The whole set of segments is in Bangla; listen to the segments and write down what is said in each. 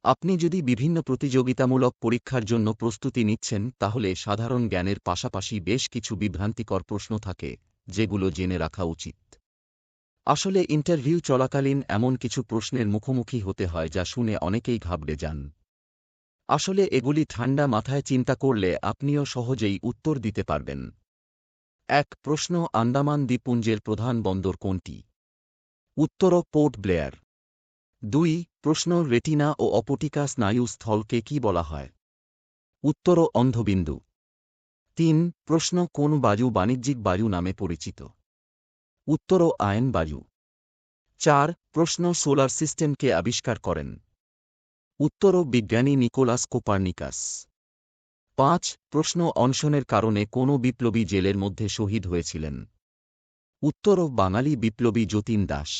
আপনি যদি বিভিন্ন প্রতিযোগিতামূলক পরীক্ষার জন্য প্রস্তুতি নিচ্ছেন তাহলে সাধারণ জ্ঞানের পাশাপাশি বেশ কিছু বিভ্রান্তিকর প্রশ্ন থাকে যেগুলো জেনে রাখা উচিত। আসলে ইন্টারভিউ চলাকালীন এমন কিছু প্রশ্নের মুখোমুখি হতে হয় যা শুনে অনেকেই ঘাবড়ে যান। আসলে এগুলি ঠান্ডা মাথায় চিন্তা করলে আপনিও সহজেই উত্তর দিতে পারবেন। এক প্রশ্ন, আন্দামান দ্বীপপুঞ্জের প্রধান বন্দর কোনটি? উত্তর পোর্ট ব্লেয়ার। ২ প্রশ্ন, রেটিনা ও অপটিকা স্নায়ু স্থলকে কি বলা হয়? উত্তর অন্ধবিন্দু। ৩ প্রশ্ন, কোন বায়ু বাণিজ্যিক বায়ু নামে পরিচিত? উত্তর আয়ন বায়ু। ৪ প্রশ্ন, সোলার সিস্টেমকে আবিষ্কার করেন? উত্তর বিজ্ঞানী নিকোলাস কোপার্নিকাস। ৫ প্রশ্ন, অনশনের কারণে কোন বিপ্লবী জেলের মধ্যে শহীদ হয়েছিলেন? উত্তর বাঙালি বিপ্লবী যতীন দাস।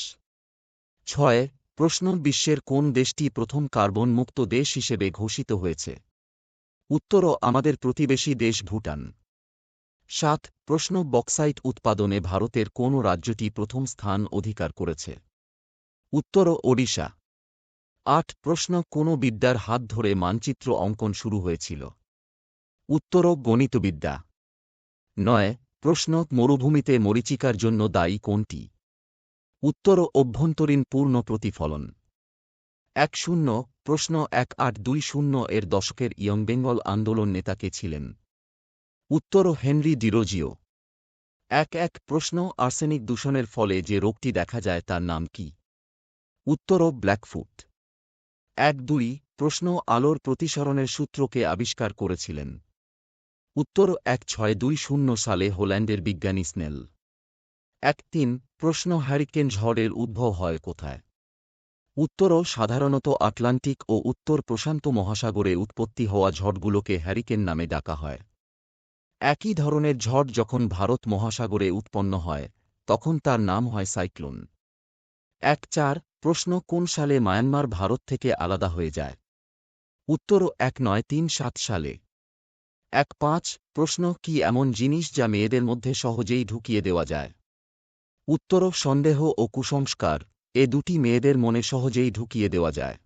৬ প্রশ্ন, বিশ্বের কোন দেশটি প্রথম কার্বন মুক্ত দেশ হিসেবে ঘোষিত হয়েছে? উত্তর আমাদের প্রতিবেশী দেশ ভুটান। ৭ প্রশ্ন, বক্সাইট উৎপাদনে ভারতের কোন রাজ্যটি প্রথম স্থান অধিকার করেছে? উত্তর ওড়িশা। ৮ প্রশ্ন, কোন বিদ্যার হাত ধরে মানচিত্র অঙ্কন শুরু হয়েছিল? উত্তর গণিতবিদ্যা। ৯ প্রশ্ন, মরুভূমিতে মরীচিকার জন্য দায়ী কোনটি? উত্তর অভ্যন্তরীণ পূর্ণ প্রতিফলন। ১-০ প্রশ্ন, ১৮২০ এর দশকের ইয়ং বেঙ্গল আন্দোলন নেতা কে ছিলেন? উত্তর হেনরি ডিরোজিও। ১-১ প্রশ্ন, আর্সেনিক দূষণের ফলে যে রোগটি দেখা যায় তার নাম কি? উত্তর ব্ল্যাকফুট। ১-২ প্রশ্ন, আলোর প্রতিসরণের সূত্রকে আবিষ্কার করেছিলেন? উত্তর ১৬২০ সালে হোল্যান্ডের বিজ্ঞানী স্নেল। ১-৩ প্রশ্ন, হ্যারিকেন ঝড়ের উদ্ভব হয় কোথায়? উত্তর সাধারণত আটলান্টিক ও উত্তর প্রশান্ত মহাসাগরে উৎপত্তি হওয়া ঝড়গুলোকে হ্যারিকেন নামে ডাকা হয়। একই ধরনের ঝড় যখন ভারত মহাসাগরে উৎপন্ন হয় তখন তার নাম হয় সাইক্লোন। ১-৪ প্রশ্ন, কোন সালে মায়ানমার ভারত থেকে আলাদা হয়ে যায়? উত্তর ১৯৩৭ সালে। ১-৫ প্রশ্ন, কি এমন জিনিস যা মেয়েদের মধ্যে সহজেই ঢুকিয়ে দেওয়া যায়? উত্তর সন্দেহ ও কুসংস্কার, এ দুটি মেয়েদের মনে সহজেই ঢুকিয়ে দেওয়া যায়।